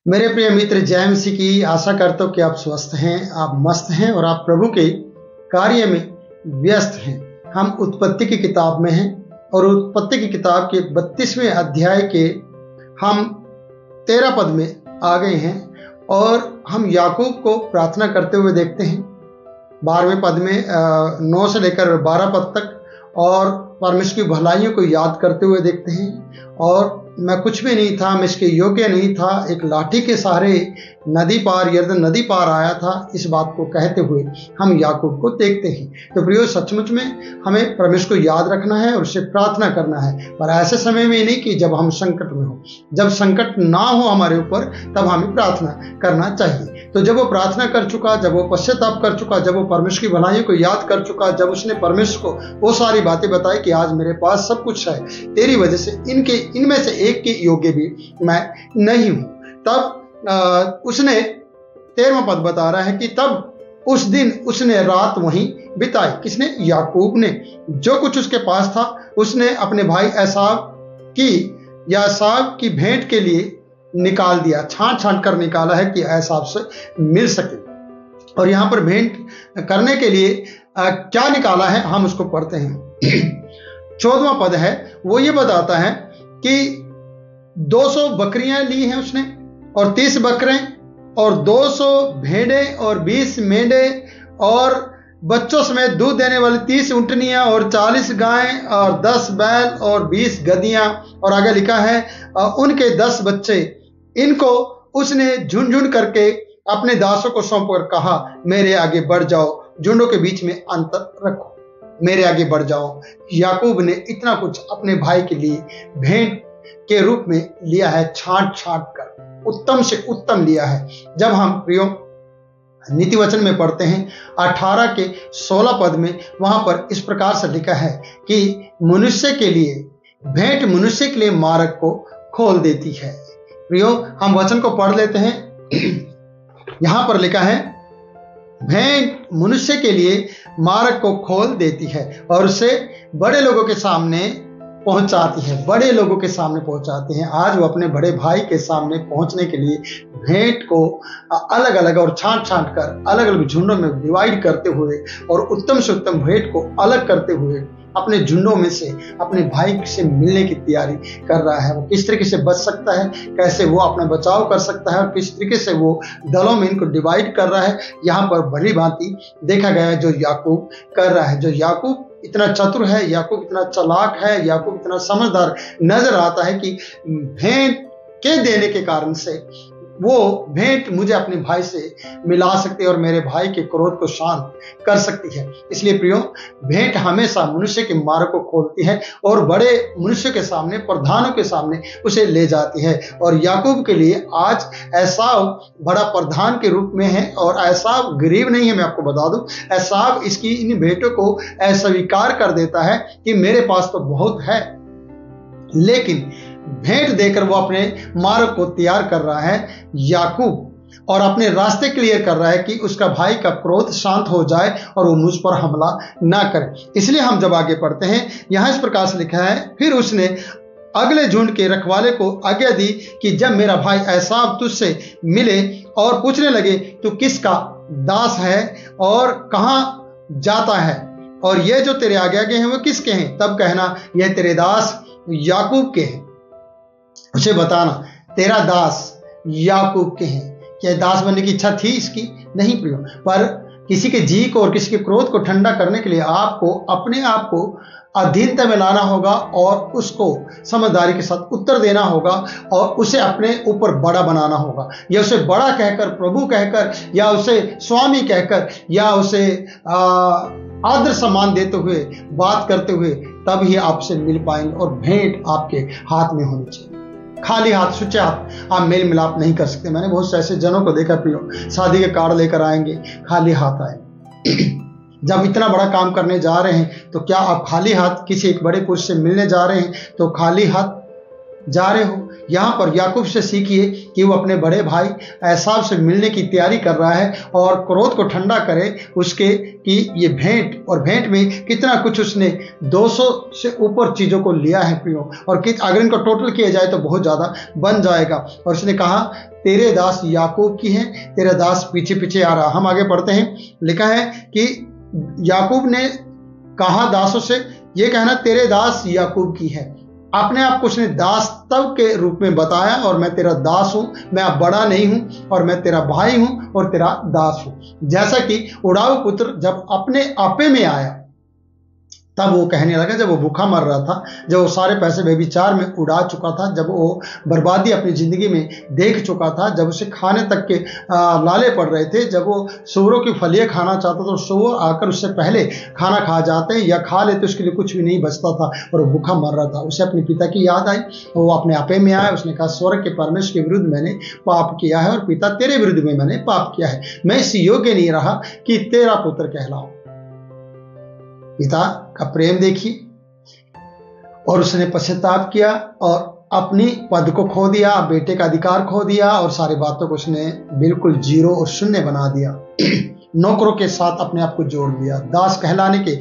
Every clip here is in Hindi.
मेरे प्रिय मित्र, जय मसीह की। आशा करता हूँ कि आप स्वस्थ हैं, आप मस्त हैं और आप प्रभु के कार्य में व्यस्त हैं। हम उत्पत्ति की किताब में हैं और उत्पत्ति की किताब के 32वें अध्याय के हम 13 पद में आ गए हैं और हम याकूब को प्रार्थना करते हुए देखते हैं। 12वें पद में 9 से लेकर 12 पद तक और परमेश्वर की भलाइयों को याद करते हुए देखते हैं। और मैं कुछ भी नहीं था, मैं इसके योग्य नहीं था, एक लाठी के सहारे नदी पार, यरदन नदी पार आया था, इस बात को कहते हुए हम याकूब को देखते हैं। तो प्रियो, सचमुच में हमें परमेश्वर को याद रखना है और उससे प्रार्थना करना है, पर ऐसे समय में नहीं कि जब हम संकट में हो। जब संकट ना हो हमारे ऊपर, तब हमें प्रार्थना करना चाहिए। तो जब वो प्रार्थना कर चुका, जब वो पश्चाताप कर चुका, जब वो परमेश्वर की भलाइयों को याद कर चुका, जब उसने परमेश्वर को वो सारी बातें बताई कि आज मेरे पास सब कुछ है, तेरी वजह से इनमें से एक के योग्य भी मैं नहीं हूं, तब उसने 13वां पद बता रहा है कि तब उस दिन उसने रात वहीं बिताई। किसने? याकूब ने। जो कुछ उसके पास था उसने अपने भाई एसाव की भेंट के लिए निकाल दिया, छांट छांट कर निकाला है कि एसाव से मिल सके। और यहां पर भेंट करने के लिए क्या निकाला है, हम उसको पढ़ते हैं। 14वां पद है, वो ये बताता है कि 200 बकरियां ली हैं उसने और 30 बकरे और 200 भेड़ें और 20 मेंढे और बच्चों समेत दूध देने वाली 30 ऊंटनियां और 40 गायें और 10 बैल और 20 गधियां। और आगे लिखा है उनके 10 बच्चे। इनको उसने झुंड झुंड करके अपने दासों को सौंपकर कहा, मेरे आगे बढ़ जाओ, झुंडों के बीच में अंतर रखो, मेरे आगे बढ़ जाओ। याकूब ने इतना कुछ अपने भाई के लिए भेंट के रूप में लिया है, छांट छांट कर उत्तम से उत्तम लिया है। जब हम प्रियो नीति वचन में पढ़ते हैं 18 के 16 पद में, वहां पर इस प्रकार से लिखा है कि मनुष्य के लिए भेंट मनुष्य के लिए मार्ग को खोल देती है। प्रियो, हम वचन को पढ़ लेते हैं। यहां पर लिखा है, भेंट मनुष्य के लिए मार्ग को खोल देती है और उसे बड़े लोगों के सामने पहुंचाती है, बड़े लोगों के सामने पहुंचाती है। आज वो अपने बड़े भाई के सामने पहुंचने के लिए भेंट को अलग अलग और छांट छांट कर अलग अलग झुंडों में डिवाइड करते हुए और उत्तम से उत्तम भेंट को अलग करते हुए अपने झुंडों में से अपने भाई से मिलने की तैयारी कर रहा है। वो किस तरीके से बच सकता है, कैसे वो अपना बचाव कर सकता है और किस तरीके से वो दलों में इनको डिवाइड कर रहा है, यहाँ पर भली भांति देखा गया है जो याकूब कर रहा है। जो याकूब इतना चतुर है, याकूब इतना चालाक है, याकूब इतना समझदार नजर आता है कि भेंट के देने के कारण से वो भेंट मुझे अपने भाई से मिला सकती है और मेरे भाई के क्रोध को शांत कर सकती है। इसलिए प्रियो, भेंट हमेशा मनुष्य के मार्ग को खोलती है और बड़े मनुष्य के सामने, प्रधानों के सामने उसे ले जाती है। और याकूब के लिए आज एसाव बड़ा प्रधान के रूप में है और एसाव गरीब नहीं है। मैं आपको बता दूं, एसाव इसकी इन भेंटों को अस्वीकार कर देता है कि मेरे पास तो बहुत है, लेकिन भेंट देकर वो अपने मार्ग को तैयार कर रहा है याकूब, और अपने रास्ते क्लियर कर रहा है कि उसका भाई का क्रोध शांत हो जाए और वो मुझ पर हमला ना करे। इसलिए हम जब आगे पढ़ते हैं, यहां इस प्रकार से लिखा है, फिर उसने अगले झुंड के रखवाले को आज्ञा दी कि जब मेरा भाई एसाव तुझसे मिले और पूछने लगे तू किसका दास है और कहां जाता है और ये जो तेरे आगे आगे हैं वो किसके हैं, तब कहना यह तेरे दास याकूब के हैं। उसे बताना तेरा दास याकूब के हैं। क्या दास बनने की इच्छा थी इसकी? नहीं प्रियो, पर किसी के जी को और किसी के क्रोध को ठंडा करने के लिए आपको अपने आप को अधीनता में लाना होगा और उसको समझदारी के साथ उत्तर देना होगा और उसे अपने ऊपर बड़ा बनाना होगा, या उसे बड़ा कहकर, प्रभु कहकर, या उसे स्वामी कहकर, या उसे आदर सम्मान देते हुए, बात करते हुए, तब ही आपसे मिल पाएंगे। और भेंट आपके हाथ में होनी चाहिए। खाली हाथ, सुचे हाथ आप मेल मिलाप नहीं कर सकते। मैंने बहुत से ऐसे जनों को देखा प्रियो, शादी के कार्ड लेकर आएंगे, खाली हाथ आएंगे। जब इतना बड़ा काम करने जा रहे हैं तो क्या आप खाली हाथ किसी एक बड़े पुरुष से मिलने जा रहे हैं तो खाली हाथ जा रहे हो। यहाँ पर याकूब से सीखिए कि वो अपने बड़े भाई एसाव से मिलने की तैयारी कर रहा है और क्रोध को ठंडा करे उसके कि ये भेंट, और भेंट में कितना कुछ उसने 200 से ऊपर चीज़ों को लिया है प्रियो, और अगर इनको टोटल किया जाए तो बहुत ज़्यादा बन जाएगा। और उसने कहा तेरे दास याकूब की है, तेरा दास पीछे पीछे आ रहा। हम आगे पढ़ते हैं, लिखा है कि याकूब ने कहा दासों से, ये कहना तेरे दास याकूब की है। अपने आप को उसने दास तब के रूप में बताया, और मैं तेरा दास हूं, मैं अब बड़ा नहीं हूं, और मैं तेरा भाई हूं और तेरा दास हूं। जैसा कि उड़ाऊ पुत्र जब अपने आपे में आया तब वो कहने लगा, जब वो भूखा मर रहा था, जब वो सारे पैसे व्यभिचार में उड़ा चुका था, जब वो बर्बादी अपनी जिंदगी में देख चुका था, जब उसे खाने तक के लाले पड़ रहे थे, जब वो सूअरों की फलियां खाना चाहता था तो सूअर आकर उससे पहले खाना खा जाते या खा लेते, उसके लिए कुछ भी नहीं बचता था और वो भूखा मर रहा था। उसे अपने पिता की याद आई, वो अपने आपे में आया। उसने कहा स्वर्ग के परमेश्वर के विरुद्ध मैंने पाप किया है, और पिता तेरे विरुद्ध में मैंने पाप किया है, मैं इस योग्य नहीं रहा कि तेरा पुत्र कहलाऊं। पिता का प्रेम देखिए, और उसने पश्चाताप किया और अपनी पद को खो दिया, बेटे का अधिकार खो दिया, और सारी बातों को उसने बिल्कुल जीरो और शून्य बना दिया। नौकरों के साथ अपने आप को जोड़ दिया, दास कहलाने के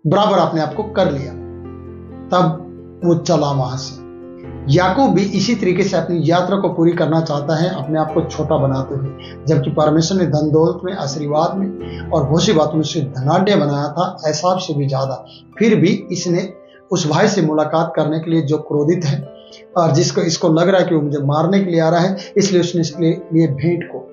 बराबर अपने आप को कर लिया। तब वो चला वहां से। याकूब भी इसी तरीके से अपनी यात्रा को पूरी करना चाहता है, अपने आप को छोटा बनाते हुए, जबकि परमेश्वर ने धन दौलत में, आशीर्वाद में और बहुत सी बातों में उसे धनाढ्य बनाया था, एसाव से भी ज्यादा। फिर भी इसने उस भाई से मुलाकात करने के लिए जो क्रोधित है और जिसको इसको लग रहा है कि वो मुझे मारने के लिए आ रहा है, इसलिए उसने इसके लिए भेंट को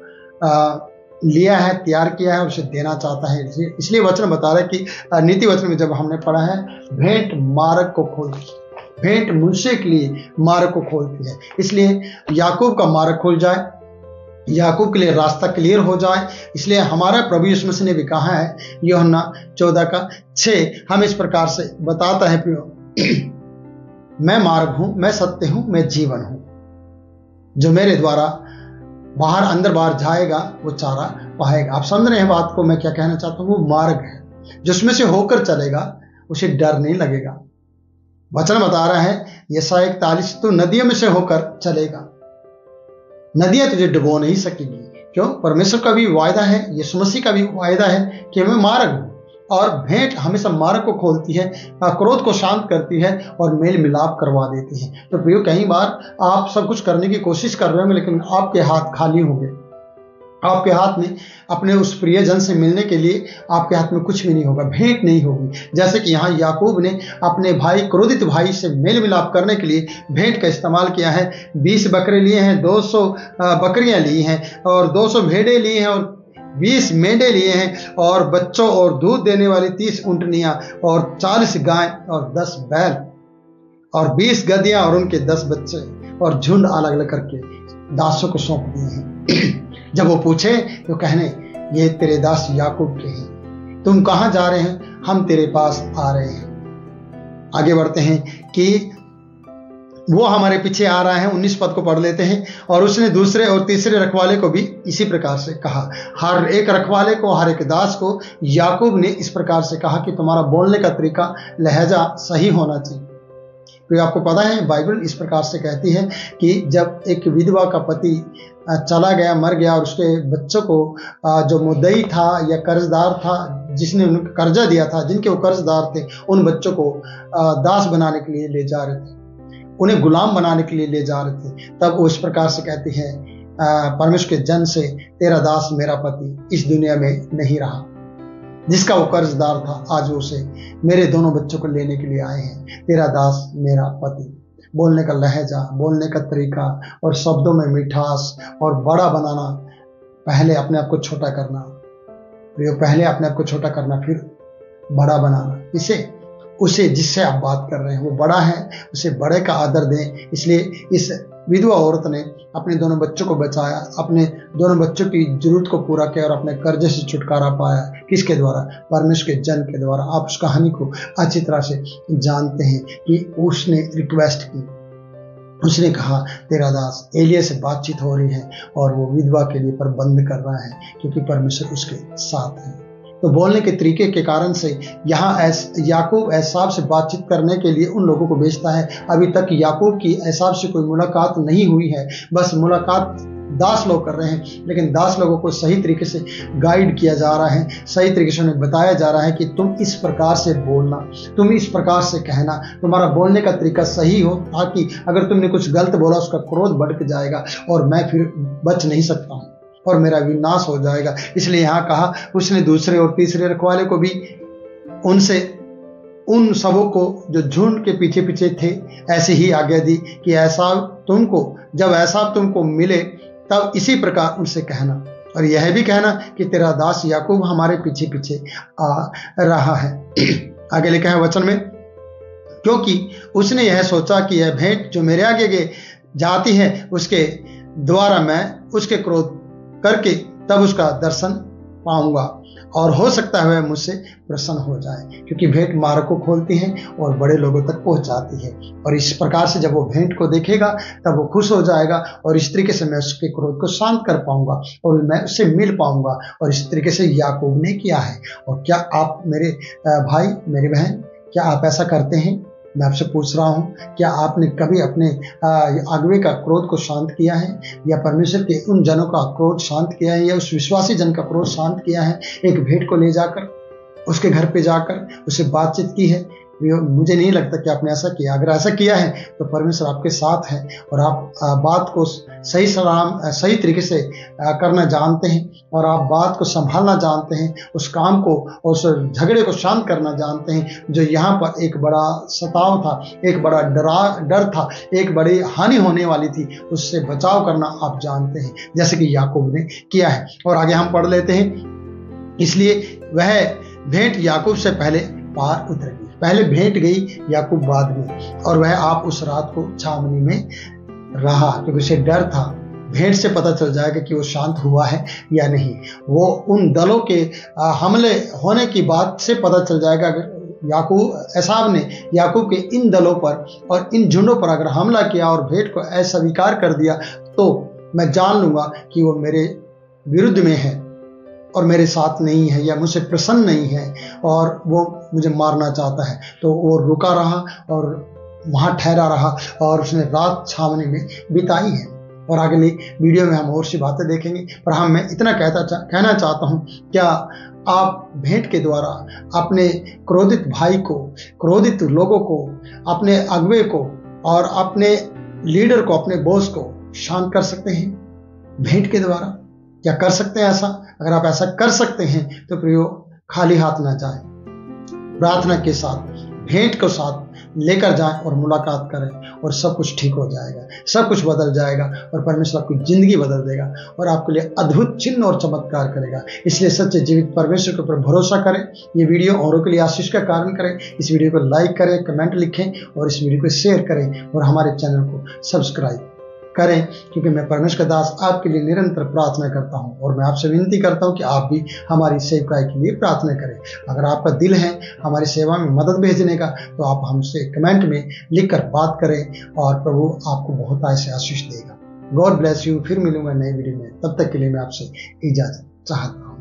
लिया है, तैयार किया है, उसे देना चाहता है। इसलिए वचन बता रहा है कि नीति वचन में जब हमने पढ़ा है, भेंट मार्ग को खोलती है, भेंट मनुष्य के लिए मार्ग को खोलती है। इसलिए याकूब का मार्ग खुल जाए, याकूब के लिए रास्ता क्लियर हो जाए। इसलिए हमारा प्रभु यीशु मसीह ने भी कहा है, यूहन्ना 14:6 हम इस प्रकार से बताता है, मैं मार्ग हूं, मैं सत्य हूं, मैं जीवन हूं, जो मेरे द्वारा बाहर अंदर बाहर जाएगा वो चारा पाएगा। आप समझ रहे हैं बात को मैं क्या कहना चाहता हूं? वो मार्ग है जिसमें से होकर चलेगा, उसे डर नहीं लगेगा। वचन बता रहा है यशायाह 41, तू नदियों में से होकर चलेगा, नदियां तुझे डुबो नहीं सकेगी। क्यों? परमेश्वर का भी वायदा है, यीशु मसीह का भी वायदा है कि मैं मार्ग हूं। और भेंट हमेशा मार्ग को खोलती है, क्रोध को शांत करती है और मेल मिलाप करवा देती है। तो प्रियो, कई बार आप सब कुछ करने की कोशिश कर रहे होंगे, लेकिन आपके हाथ खाली होंगे। आपके हाथ में अपने उस प्रियजन से मिलने के लिए आपके हाथ में कुछ भी नहीं होगा, भेंट नहीं होगी। जैसे कि यहाँ याकूब ने अपने भाई, क्रोधित भाई से मेल मिलाप करने के लिए भेंट का इस्तेमाल किया है। 20 बकरे लिए हैं, 200 बकरियां ली हैं, और 200 भेड़े लिए हैं, और 20 मेंढे लिए हैं, और बच्चों और दूध देने वाली 30 ऊंटनियां, और 40 गाय, और 10 बैल, और 20 गधियां, और उनके 10 बच्चे, और झुंड अलग अलग करके दासों को सौंप दिए हैं। जब वो पूछे तो कहने, ये तेरे दास याकूब के हैं, तुम कहां जा रहे हैं? हम तेरे पास आ रहे हैं। आगे बढ़ते हैं कि वो हमारे पीछे आ रहा है। 19 पद को पढ़ लेते हैं। और उसने दूसरे और तीसरे रखवाले को भी इसी प्रकार से कहा। हर एक रखवाले को, हर एक दास को याकूब ने इस प्रकार से कहा कि तुम्हारा बोलने का तरीका, लहजा सही होना चाहिए। तो आपको पता है बाइबल इस प्रकार से कहती है कि जब एक विधवा का पति चला गया, मर गया, और उसके बच्चों को जो मुद्दई था या कर्जदार था, जिसने उनको कर्जा दिया था, जिनके वो कर्जदार थे, उन बच्चों को दास बनाने के लिए ले जा रहे थे, उन्हें गुलाम बनाने के लिए ले जा रहे थे, तब वो इस प्रकार से कहती है परमेश्वर के जन से, तेरा दास मेरा पति इस दुनिया में नहीं रहा। जिसका वो कर्जदार था, आज वो उसे, मेरे दोनों बच्चों को लेने के लिए आए हैं। तेरा दास मेरा पति। बोलने का लहजा, बोलने का तरीका, और शब्दों में मिठास और बड़ा बनाना, पहले अपने आप को छोटा करना, पहले अपने आप को छोटा करना, फिर बड़ा बनाना। उसे जिससे आप बात कर रहे हैं वो बड़ा है, उसे बड़े का आदर दें। इसलिए इस विधवा औरत ने अपने दोनों बच्चों को बचाया, अपने दोनों बच्चों की जरूरत को पूरा किया, और अपने कर्जे से छुटकारा पाया। किसके द्वारा? परमेश्वर के जन के द्वारा। आप उस कहानी को अच्छी तरह से जानते हैं कि उसने रिक्वेस्ट की, उसने कहा तेरा दास, एलिया से बातचीत हो रही है और वो विधवा के लिए प्रबंध कर रहा है, क्योंकि परमेश्वर उसके साथ है। तो बोलने के तरीके के कारण से यहाँ याकूब एसाव से बातचीत करने के लिए उन लोगों को भेजता है। अभी तक याकूब की एसाव से कोई मुलाकात नहीं हुई है, बस मुलाकात दास लोग कर रहे हैं, लेकिन दास लोगों को सही तरीके से गाइड किया जा रहा है, सही तरीके से उन्हें बताया जा रहा है कि तुम इस प्रकार से बोलना, तुम इस प्रकार से कहना, तुम्हारा बोलने का तरीका सही हो, ताकि अगर तुमने कुछ गलत बोला उसका क्रोध भड़क जाएगा और मैं फिर बच नहीं सकता हूँ और मेरा विनाश हो जाएगा। इसलिए यहाँ कहा उसने दूसरे और तीसरे रखवाले को भी उनसे उन सबों को जो झुंड के पीछे पीछे थे ऐसे ही आज्ञा दी कि जब ऐसा तुमको मिले तब इसी प्रकार उनसे कहना, और यह भी कहना कि तेरा दास याकूब हमारे पीछे पीछे आ रहा है। आगे लिखा है वचन में, क्योंकि उसने यह सोचा कि यह भेंट जो मेरे आगे जाती है उसके द्वारा मैं उसके क्रोध करके तब उसका दर्शन पाऊंगा और हो सकता है वह मुझसे प्रसन्न हो जाए, क्योंकि भेंट मार्ग को खोलती है और बड़े लोगों तक पहुंच जाती है। और इस प्रकार से जब वो भेंट को देखेगा तब वो खुश हो जाएगा और इस तरीके से मैं उसके क्रोध को शांत कर पाऊंगा और मैं उससे मिल पाऊंगा। और इस तरीके से याकूब ने किया है। और क्या आप मेरे भाई मेरी बहन, क्या आप ऐसा करते हैं? मैं आपसे पूछ रहा हूँ, क्या आपने कभी अपने अगुवे का क्रोध को शांत किया है, या परमेश्वर के उन जनों का क्रोध शांत किया है, या उस विश्वासी जन का क्रोध शांत किया है? एक भेंट को ले जाकर उसके घर पे जाकर उससे बातचीत की है? मुझे नहीं लगता कि आपने ऐसा किया। अगर ऐसा किया है तो परमेश्वर आपके साथ है और आप बात को सही तरीके से करना जानते हैं और आप बात को संभालना जानते हैं, उस काम को और उस झगड़े को शांत करना जानते हैं जो यहाँ पर एक बड़ा सताव था, एक बड़ा डर था, एक बड़ी हानि होने वाली थी, उससे बचाव करना आप जानते हैं, जैसे कि याकूब ने किया है। और आगे हम पढ़ लेते हैं, इसलिए वह भेंट याकूब से पहले पार उतर गई। पहले भेंट गई, याकूब बाद में, और वह आप उस रात को छावनी में रहा, क्योंकि उसे डर था भेंट से पता चल जाएगा कि वो शांत हुआ है या नहीं। वो उन दलों के हमले होने की बात से पता चल जाएगा। अगर एसाव ने याकूब के इन दलों पर और इन झुंडों पर अगर हमला किया और भेंट को अस्वीकार कर दिया, तो मैं जान लूंगा कि वो मेरे विरुद्ध में है और मेरे साथ नहीं है, या मुझसे प्रसन्न नहीं है और वो मुझे मारना चाहता है। तो वो रुका रहा और वहाँ ठहरा रहा और उसने रात छावनी में बिताई है। और अगली वीडियो में हम और सी बातें देखेंगे, पर मैं इतना कहना चाहता हूँ, क्या आप भेंट के द्वारा अपने क्रोधित भाई को, क्रोधित लोगों को, अपने अगुवे को और अपने लीडर को, अपने बॉस को शांत कर सकते हैं भेंट के द्वारा? क्या कर सकते हैं ऐसा? अगर आप ऐसा कर सकते हैं तो प्रियो, खाली हाथ ना जाएं, प्रार्थना के साथ भेंट को साथ लेकर जाएं और मुलाकात करें और सब कुछ ठीक हो जाएगा, सब कुछ बदल जाएगा और परमेश्वर आपकी जिंदगी बदल देगा और आपके लिए अद्भुत चिन्ह और चमत्कार करेगा। इसलिए सच्चे जीवित परमेश्वर के ऊपर भरोसा करें। ये वीडियो औरों के लिए आशीष का कारण करें। इस वीडियो को लाइक करें, कमेंट लिखें और इस वीडियो को शेयर करें और हमारे चैनल को सब्सक्राइब करें, क्योंकि मैं परमेश्वर का दास आपके लिए निरंतर प्रार्थना करता हूं और मैं आपसे विनती करता हूं कि आप भी हमारी सेवकाई के लिए प्रार्थना करें। अगर आपका दिल है हमारी सेवा में मदद भेजने का, तो आप हमसे कमेंट में लिखकर बात करें और प्रभु आपको बहुत ऐसे आशीष देगा। God bless you. फिर मिलूंगा नई वीडियो में, तब तक के लिए मैं आपसे इजाजत चाहता हूँ।